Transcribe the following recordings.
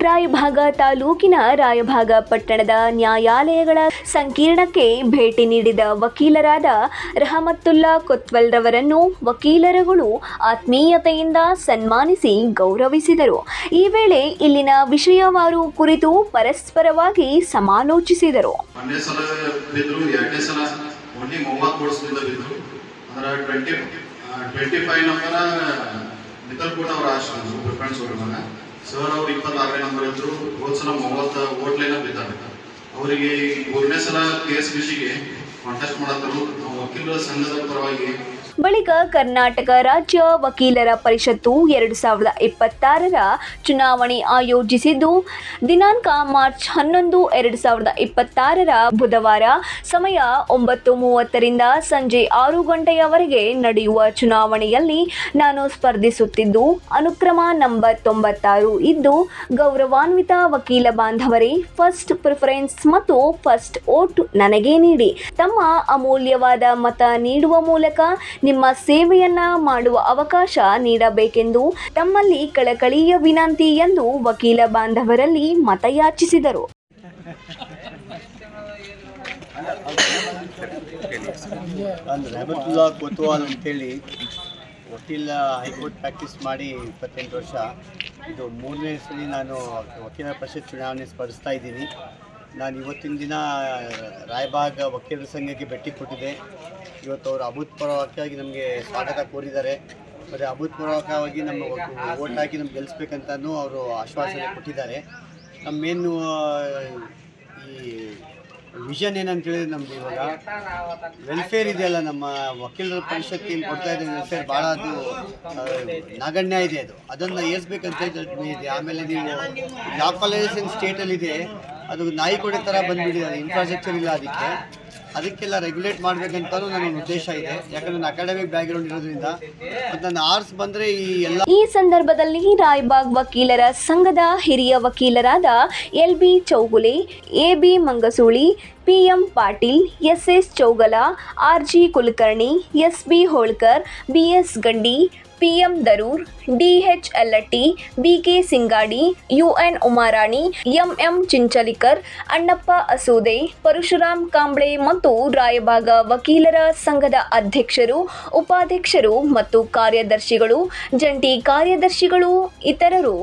ರಾಯಭಾಗ ತಾಲೂಕಿನ ರಾಯಭಾಗ ಪಟ್ಟಣದ ನ್ಯಾಯಾಲಯಗಳ ಸಂಕೀರ್ಣಕ್ಕೆ ಭೇಟಿ ನೀಡಿದ ವಕೀಲರಾದ ರಹಮತ್ತುಲ್ಲಾ ಕೊತ್ವಾಲ್ ರವರನ್ನು ವಕೀಲರುಗಳು ಆತ್ಮೀಯತೆಯಿಂದ ಸನ್ಮಾನಿಸಿ ಗೌರವಿಸಿದರು. ಈ ವೇಳೆ ಇಲ್ಲಿನ ವಿಷಯವಾರು ಕುರಿತು ಪರಸ್ಪರವಾಗಿ ಸಮಾಲೋಚಿಸಿದರು. ಸರ್ ಅವರು 26ನೇ ನಂಬರ್ ಇದ್ರು. ಹೋದ ಸಲ 30 ಓಟ್ಲೇನ ಬಿದ್ದಾರೆ. ಅವರಿಗೆ 3ನೇ ಸಲ ಕೇಸ್ ವಿಷಯಕ್ಕೆ ಕಾಂಟೆಸ್ಟ್ ಮಾಡತ್ತರು ವಕೀಲರ ಸಂಘದ ಪರವಾಗಿ. ಬಳಿಕ ಕರ್ನಾಟಕ ರಾಜ್ಯ ವಕೀಲರ ಪರಿಷತ್ತು 2026ರ ಚುನಾವಣೆ ಆಯೋಜಿಸಿದ್ದು ದಿನಾಂಕ ಮಾರ್ಚ್ 11, 2026ರ ಬುಧವಾರ ಸಮಯ 9:30ರಿಂದ ಸಂಜೆ 6 ಗಂಟೆಯವರೆಗೆ ನಡೆಯುವ ಚುನಾವಣೆಯಲ್ಲಿ ನಾನು ಸ್ಪರ್ಧಿಸುತ್ತಿದ್ದು ಅನುಕ್ರಮ ನಂಬರ್ 96 ಇದ್ದು ಗೌರವಾನ್ವಿತ ವಕೀಲ ಬಾಂಧವರೇ, ಫಸ್ಟ್ ಪ್ರಿಫರೆನ್ಸ್ ಮತ್ತು ಫಸ್ಟ್ ವೋಟ್ ನನಗೆ ನೀಡಿ ತಮ್ಮ ಅಮೂಲ್ಯವಾದ ಮತ ನೀಡುವ ಮೂಲಕ ನಿಮ್ಮ ಸೇವೆಯನ್ನ ಮಾಡುವ ಅವಕಾಶ ನೀಡಬೇಕೆಂದು ತಮ್ಮಲ್ಲಿ ಕಳಕಳಿಯ ವಿನಂತಿ ಎಂದು ವಕೀಲ ಬಾಂಧವರಲ್ಲಿ ಮತಯಾಚಿಸಿದರು. ನಾನು ರಹಮತ್ತುಲ್ಲಾ ಕೊತ್ವಾಲ್ ಅಂತೇಳಿ ವಕೀಲ ಹೈಕೋರ್ಟ್ ಪ್ರಾಕ್ಟೀಸ್ ಮಾಡಿ 28 ವರ್ಷ. ಇದು 3ನೇ ಸಲ ನಾನು ವಕೀಲರ ಪರಿಷತ್ ಚುನಾವಣೆ ಸ್ಪರ್ಧಿಸ್ತಾ ಇದ್ದೀನಿ. ನಾನು ಇವತ್ತಿನ ದಿನ ರಾಯಬಾಗ್ ವಕೀಲರ ಸಂಘಕ್ಕೆ ಭೇಟಿ ಕೊಟ್ಟಿದ್ದೆ. ಇವತ್ತು ಅವರು ಅಭೂತಪೂರ್ವಕವಾಗಿ ನಮಗೆ ಸ್ವಾಗತ ಕೋರಿದ್ದಾರೆ. ಮತ್ತು ಅಭೂತಪೂರ್ವಕವಾಗಿ ನಮ್ಮ ಓಟ್ ಹಾಕಿ ನಮ್ಗೆ ಗೆಲ್ಲಿಸ್ಬೇಕಂತಲೂ ಅವರು ಆಶ್ವಾಸನೆ ಕೊಟ್ಟಿದ್ದಾರೆ. ನಮ್ಮೇನು ಈ ವಿಷನ್ ಏನಂತೇಳಿದ್ರೆ ನಮ್ಮದು ಇವಾಗ ವೆಲ್ಫೇರ್ ಇದೆಯಲ್ಲ, ನಮ್ಮ ವಕೀಲರ ಪರಿಷತ್ತು ಏನು ಕೊಡ್ತಾ ಇದೆ ವೆಲ್ಫೇರ್ ಭಾಳ ಅದು ನಗಣ್ಯ ಇದೆ. ಅದನ್ನು ಏರಿಸ್ಬೇಕಂತ ಇದೆ. ಆಮೇಲೆ ನೀವು ಲಾ ಕಾಲೇಜಸ್ ಸ್ಟೇಟಲ್ಲಿದೆ, ಅದು ನಾಯಿ ಕೊಡೆ ಥರ ಬಂದುಬಿಟ್ಟಿದೆ. ಇನ್ಫ್ರಾಸ್ಟ್ರಕ್ಚರ್ ಇಲ್ಲ, ಅದಕ್ಕೆಲ್ಲ ರೆಗ್ಯುಲೇಟ್ ಮಾಡಬೇಕಂತಲೂ ನನ್ನ ಉದ್ದೇಶ ಇದೆ. ಯಾಕಂದರೆ ನನ್ನ ಅಕಾಡೆಮಿಕ್ ಬ್ಯಾಕ್ಗ್ರೌಂಡ್ ಇರೋದ್ರಿಂದ ಮತ್ತು ನನ್ನ ಆರ್ಟ್ಸ್ ಬಂದರೆ ಈ ಸಂದರ್ಭದಲ್ಲಿ ರಾಯಬಾಗ್ ವಕೀಲರ ಸಂಘದ ಹಿರಿಯ ವಕೀಲರಾದ LB Chougule, AB Mangasuli, PM Patil, SS Chougala, RG Kulkarni, SB Holkar, BS ಗಂಡಿ, PM Darur, DH ಅಲ್ಲಟ್ಟಿ, BK Singadi, UN Umarani, MM ಚಿಂಚಲಿಕರ್, Annappa ಅಸೂದೆ, Parashuram Kamble ಮತ್ತು ರಾಯಬಾಗ ವಕೀಲರ ಸಂಘದ ಅಧ್ಯಕ್ಷರು, ಉಪಾಧ್ಯಕ್ಷರು ಮತ್ತು ಕಾರ್ಯದರ್ಶಿಗಳು, ಜಂಟಿ ಕಾರ್ಯದರ್ಶಿಗಳು ಇತರರು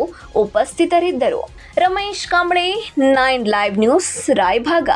ಉಪಸ್ಥಿತರಿದ್ದರು. Ramesh Kamble, 9 live news, Raybag.